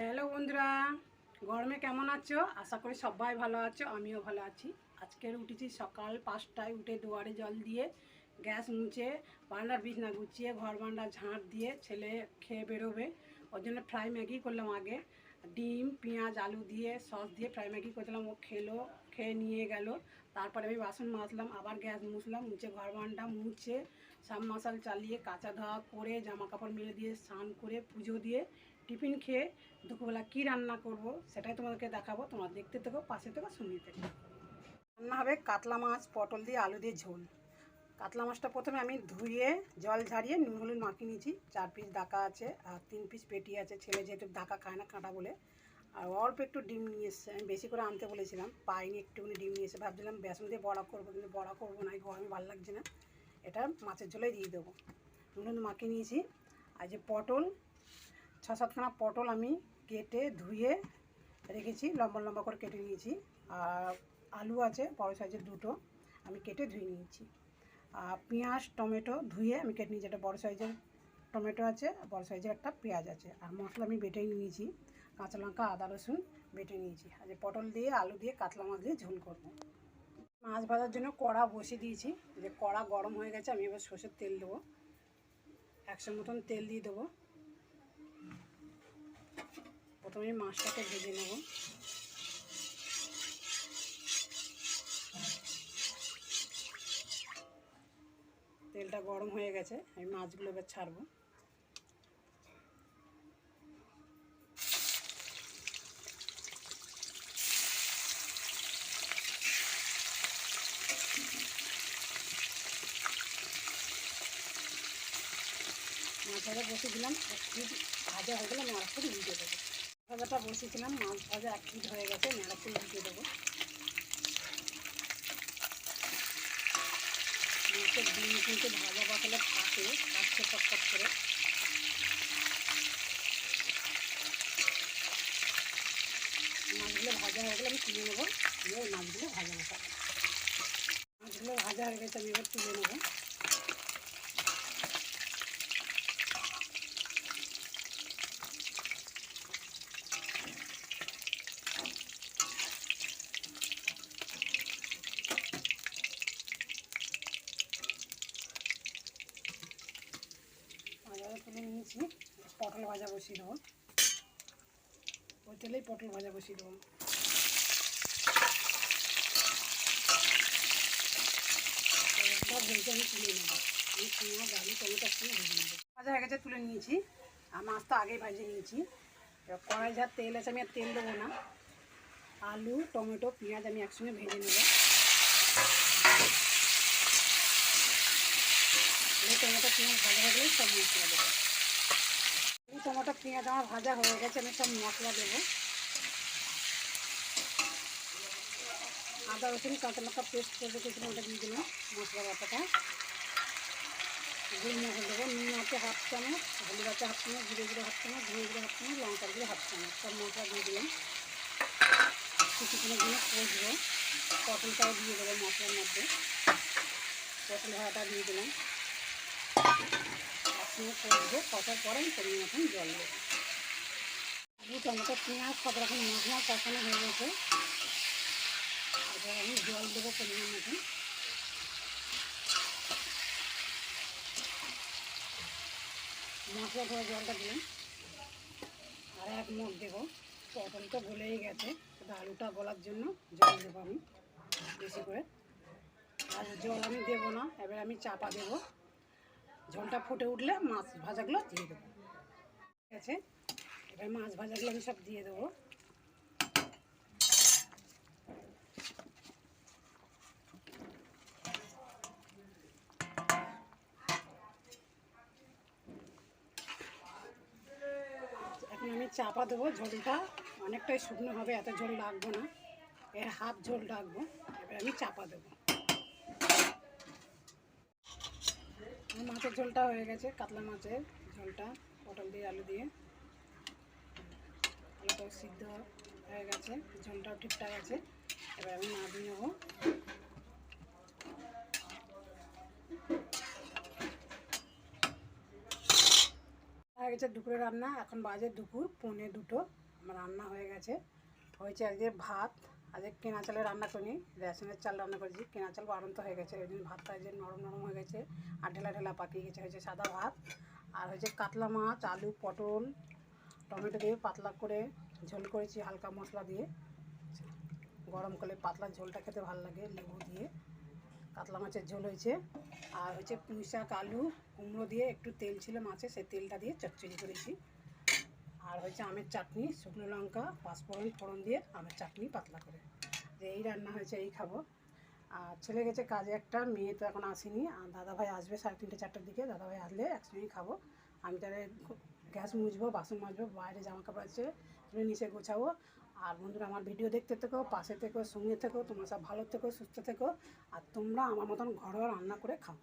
Hello বন্ধুরা, গরমে কেমন আছো? আশা করি সবাই ভালো আছো, আমিও ভালো আছি। আজকের উঠেছি সকাল 5টায়, উঠে দুয়ারে জল দিয়ে গ্যাস মুছে বারান্দার বিছনা গুছিয়ে ঘর বারান্দা ঝাঁট দিয়ে ছেলে খেয়ে বেরোবে। ওর জন্য ফ্রাই ম্যাগি করলাম আগে, ডিম পেঁয়াজ আলু দিয়ে সস দিয়ে ফ্রাই ম্যাগি করলাম। ও খেলো, খেয়ে নিয়ে গেল। তারপরে আমি বাসন মাজলাম, আবার গ্যাস মুছলাম, মুছে ঘর বারান্দা মুছে সাবমার্শাল চালিয়ে কাচা ধোয়া করে জামা কাপড় মেলে দিয়ে স্নান করে পুজো দিয়ে টিফিন খেয়ে দুপুরবেলা কী রান্না করব সেটাই তোমাদেরকে দেখাবো। তোমরা দেখতে থেকো, পাশে থেকো, শুনতে থেকো। রান্না হবে কাতলা মাছ পটল দিয়ে আলু দিয়ে ঝোল। কাতলা মাছটা প্রথমে আমি ধুয়ে জল ঝারিয়ে নুন হলুদ মাখিয়ে নিয়েছি। 4 পিস ডাকা আছে আর 3 পিস পেটি আছে। ছেলে যেহেতু ডাকা খায় না কাঁটা বলে। আর অল্প একটু ডিম নিয়ে এসছে, আমি বেশি করে আনতে বলেছিলাম, পাইনি, একটুখানি ডিম নিয়ে এসে ভাবছিলাম বেসন দিয়ে বড়া করবো, কিন্তু বড়া করবো না, গরমে ভালো লাগছে না, এটা মাছের ঝোলেই দিয়ে দেবো। নুন হলুদ মাখিয়ে নিয়েছি। আর যে পটল 6-7খানা পটল আমি কেটে ধুয়ে রেখেছি, লম্বা লম্বা করে কেটে নিয়েছি। আর আলু আছে বড় সাইজের 2টো, আমি কেটে ধুয়ে নিয়েছি। আর পেঁয়াজ টমেটো ধুয়ে আমি কেটে নিয়েছি, একটা বড় সাইজের টমেটো আছে, বড় সাইজের একটা পেঁয়াজ আছে। আর মশলা আমি বেটেই নিয়েছি, কাঁচা লঙ্কা আদা রসুন বেটে নিয়েছি। আর যে পটল দিয়ে আলু দিয়ে কাতলা মাছ দিয়ে ঝোল করব। মাছ ভাজার জন্য কড়া বসিয়ে দিয়েছি, যে কড়া গরম হয়ে গেছে। আমি এবার সর্ষের তেল দেবো, 100 মতন তেল দিয়ে দেবো। প্রথমে মাছটাকে ভেজে নেব। তেলটা গরম হয়ে গেছে, আমি মাছগুলো এবার ছাড়বো। মাছ ভাজা বসিয়ে দিলাম, 1 পিঠ ভাজা হয়ে গেলে আমি আরেকটু উল্টে দেবো। ভাজাটা বসিয়েছিলাম, মাছ ভাজা 1 পিঠ হয়ে গেছে, আমি আরেকটু উল্টে দেবো। মাছের ডিম কিন্তু ভাজা বসালে ফাটে, ফাটছে টকটক করে। মাছগুলো ভাজা হয়ে গেলে আমি তুলে নেবো, নিয়ে মাছগুলো ভাজা বসাবো। মাছগুলো ভাজা হয়ে গেছে, আমি এবার তুলে নেবো। ভাজা তুলে নিয়েছি, পটল ভাজা বসিয়ে দেবো। ওই তেলেই পটল ভাজা বসিয়ে দেবো। সব ভেজে আমি তুলে নেবো, আমি পেঁয়াজ আলু টমেটো একসঙ্গে ভেজে নেবো। ভাজা হয়ে গেছে, তুলে নিয়েছি। আর মাছ তো আগেই ভেজে নিয়েছি। এবার কড়াই যা তেল আছে, আমি আর তেল দেবো না। আলু টমেটো পেঁয়াজ আমি একসঙ্গে ভেজে নেবো। আলু টমেটো পেঁয়াজ ভাজা হয়ে গেলে সব মশলা দেবো। আলু টমেটো পেঁয়াজ আমার ভাজা হয়ে গেছে, আমি সব মশলা দেবো। আদা রসুন কাঁচা লঙ্কা পেস্ট করে রেখেছিলাম, ওটা দিয়ে দিলাম মশলা বাটাটা। গুঁড়ো মশলা দেবো, নুন আছে 1/2 চামচ, হলুদ আছে 1/2 চামচ, জিরে গুঁড়ো 1/2 চামচ, ধনে গুঁড়ো 1/2 চামচ, লঙ্কার গুঁড়ো 1/2 চামচ, সব মশলা দিয়ে দিলাম। কিছুক্ষণের জন্য কষবো। পটলটাও দিয়ে দেবো মশলার মধ্যে, পটল ভাজাটা দিয়ে দিলাম। একসঙ্গে কষবো, কষার পরে আমি পরিমাণ মতন জল দেবো। আলু টমেটো পেঁয়াজ সব রকম মশলা কষানো হয়ে গেছে, এবার আমি জল দেবো পরিমাণ মতন। মশলা ধোয়া জলটা দিলাম, আর 1 মগ দেবো। পটল তো গলেই গেছে, শুধু আলুটা গলার জন্য জল দেবো আমি বেশি করে। আর জল আমি দেবো না, এবার আমি চাপা দেবো। ঝোলটা ফুটে উঠলে মাছ ভাজাগুলো দিয়ে দেবো। ঠিক আছে, এবার মাছ ভাজাগুলো আমি সব দিয়ে দেবো। এখন আমি চাপা দেবো, ঝোলটা অনেকটাই শুকনো হবে, এত ঝোল লাগবো না, এর হাফ ঝোল রাখবো। এবার আমি চাপা দেবো। মাছের ঝোলটা হয়ে গেছে, কাতলা মাছের ঝোলটা পটল দিয়ে আলু দিয়ে। আলুটাও সিদ্ধ হয়ে গেছে, ঝোলটাও ঠিকঠাক আছে। এবার আমি নামিয়ে নেবো। হয়ে গেছে দুপুরে রান্না, এখন বাজে দুপুর 1:45। রান্না হয়ে গেছে। হয়েছে আজকে ভাত, আজকে কেনা চালে রান্না করিনি, রেশনের চাল রান্না করেছি। কেনা চাল বাড়ন্ত হয়ে গেছে, ওই জন্য ভাতটা যে নরম নরম হয়ে গেছে আর ঢেলা ঢেলা পাকিয়ে গেছে। হয়েছে সাদা ভাত, আর হয়েছে কাতলা মাছ, আলু পটল টমেটো দিয়ে পাতলা করে ঝোল করেছি হালকা মশলা দিয়ে। গরম করলে পাতলা ঝোলটা খেতে ভালো লাগে, লেবু দিয়ে কাতলা মাছের ঝোল হয়েছে। আর হচ্ছে পুঁই শাক আলু কুমড়ো দিয়ে একটু তেল ছিল মাছে, সেই তেলটা দিয়ে চচ্চড়ি করেছি। আর হচ্ছে আমের চাটনি, শুকনো লঙ্কা পাঁচফোড়ন ফোড়ন দিয়ে আমের চাটনি পাতলা করে। যে এই রান্না হয়েছে, এই খাবো। আর ছেলে গেছে কাজে একটা, মেয়ে তো এখন আসেনি। আর দাদাভাই আসবে 3:30 4টার দিকে, দাদাভাই আসলে একসঙ্গেই খাবো। আমি তাহলে গ্যাস মুছবো, বাসন মাজবো, বাইরে জামা কাপড় আছে নিচে গোছাবো। আর বন্ধুরা আমার ভিডিও দেখতে থেকো, পাশে থেকো, সঙ্গে থেকো, তোমরা সব ভালো থেকো, সুস্থ থেকো। আর তোমরা আমার মতন ঘরোয়া রান্না করে খাও।